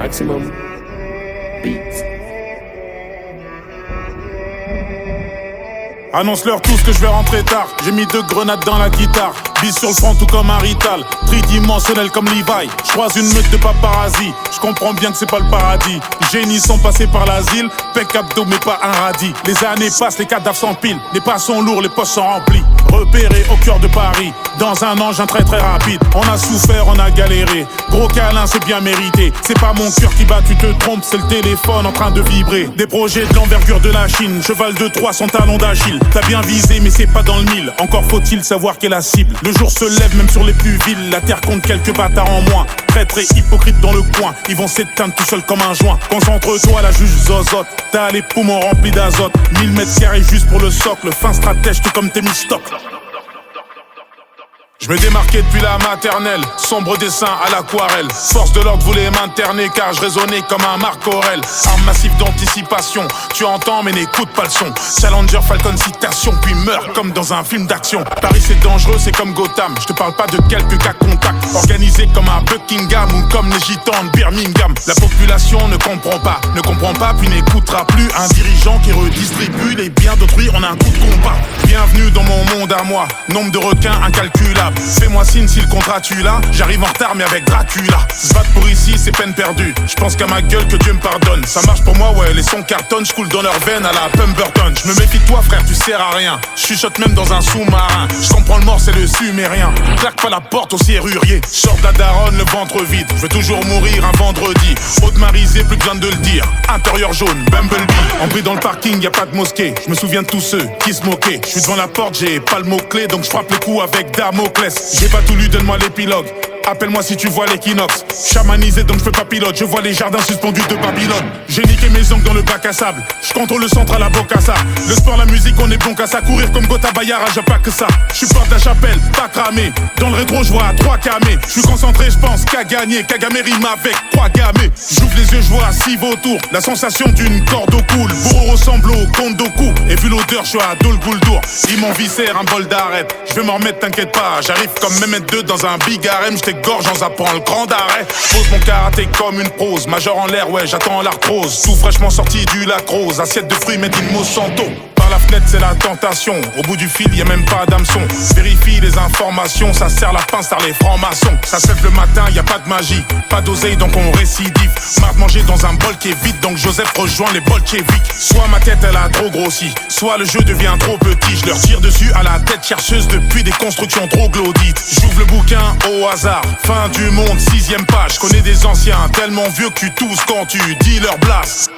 Maximum Beats. Annonce-leur tous que je vais rentrer tard. J'ai mis 2 grenades dans la guitare. Bise sur le front tout comme un Rital. Tridimensionnel comme Levi. Je croise une meute de paparazzi. Je comprends bien que c'est pas le paradis. Génies sont passés par l'asile. Pec abdo mais pas un radis. Les années passent, les cadavres s'empilent. Les pas sont lourds, les poches sont remplies. Repéré au cœur de Paris. Dans un engin très très rapide. On a souffert, on a galéré. Gros câlin, c'est bien mérité. C'est pas mon cœur qui bat, tu te trompes. C'est le téléphone en train de vibrer. Des projets de l'envergure de la Chine. Cheval de Troie, son talon d'Achille. T'as bien visé mais c'est pas dans le mille. Encore faut-il savoir quelle est la cible. Le jour se lève même sur les plus villes. La terre compte quelques bâtards en moins. Traîtres et hypocrites dans le coin. Ils vont s'éteindre tout seuls comme un joint. Concentre-toi, la juge zozote. T'as les poumons remplis d'azote. 1000 mètres carrés juste pour le socle. Fin stratège tout comme tes mistocs. Je me démarquais depuis la maternelle, sombre dessin à l'aquarelle. Force de l'ordre voulait m'interner car je raisonnais comme un Marc Aurel. Arme massive d'anticipation, tu entends mais n'écoute pas le son. Challenger Falcon citation puis meurt comme dans un film d'action. Paris c'est dangereux, c'est comme Gotham. Je te parle pas de quelques cas contacts. Organisé comme un Buckingham ou comme les gitans de Birmingham. La population ne comprend pas puis n'écoutera plus. Un dirigeant qui redistribue les biens d'autrui en un coup de compas. Bienvenue dans mon monde à moi, nombre de requins incalculable. Fais-moi signe si le contrat tu l'as. J'arrive en retard mais avec Dracula. Se battre pour ici c'est peine perdue. Je pense qu'à ma gueule que Dieu me pardonne. Ça marche pour moi ouais, les sons cartonnent. Je coule dans leurs veines à la Pemberton. Je me méfie de toi frère, tu sers à rien. Je chuchote même dans un sous-marin. Je comprends le mort c'est le sumérien. Claque pas la porte au serrurier. Sors de la daronne le ventre vide. Je veux toujours mourir un vendredi. Haute-marisé plus besoin de le dire. Intérieur jaune, Bumblebee. Embris dans le parking, y a pas de mosquée. Je me souviens de tous ceux qui se moquaient. Je suis devant la porte, j'ai pas le mot-clé. Donc je frappe les coups avec Damoclès. J'ai pas tout lu, donne-moi l'épilogue. Appelle-moi si tu vois l'équinoxe. Chamanisé donc je fais pas pilote. Je vois les jardins suspendus de Babylone. J'ai niqué mes ongles dans le bac à sable. Je contrôle le centre à la Bocassa. Le sport, la musique, on est bon qu'à ça. Courir comme Gotha Bayara, j'ai pas que ça. Je suis porte de la chapelle, pas cramé. Dans le rétro, je vois 3 camés. Je suis concentré, je pense qu'à gagner. Kagame rime avec 3 gamés. J'ouvre les yeux, je vois 6 vautours. La sensation d'une corde au cou. Le bourreau ressemble au conte d'Oku. Et vu l'odeur, je suis à Dol Gouldour. Ils m'en viscèrent un bol d'arrête. Je vais m'en remettre, t'inquiète pas. J'arrive comme Mehmet 2 dans un big harem. Gorge en zappant le grand arrêt. Pose mon karaté comme une prose. Major en l'air, ouais, j'attends l'arthrose. Tout fraîchement sorti du lacrose. Assiette de fruits, made in Monsanto. Par la fenêtre, c'est la tentation. Au bout du fil, y a même pas d'hameçon. Vérifie les informations, ça sert la pince par les francs-maçons. Ça se lève le matin, y a pas de magie. Pas d'oseille, donc on récidive. Marre de manger dans un bol qui est vide, donc Joseph rejoint les bolcheviks. Soit ma tête, elle a trop grossi, soit le jeu devient trop petit. Je leur tire dessus à la tête chercheuse depuis des constructions trop glaudites. J'ouvre le bouquin au hasard. Fin du monde, 6ème page. Connais des anciens tellement vieux que tu tousses quand tu dis leur blast.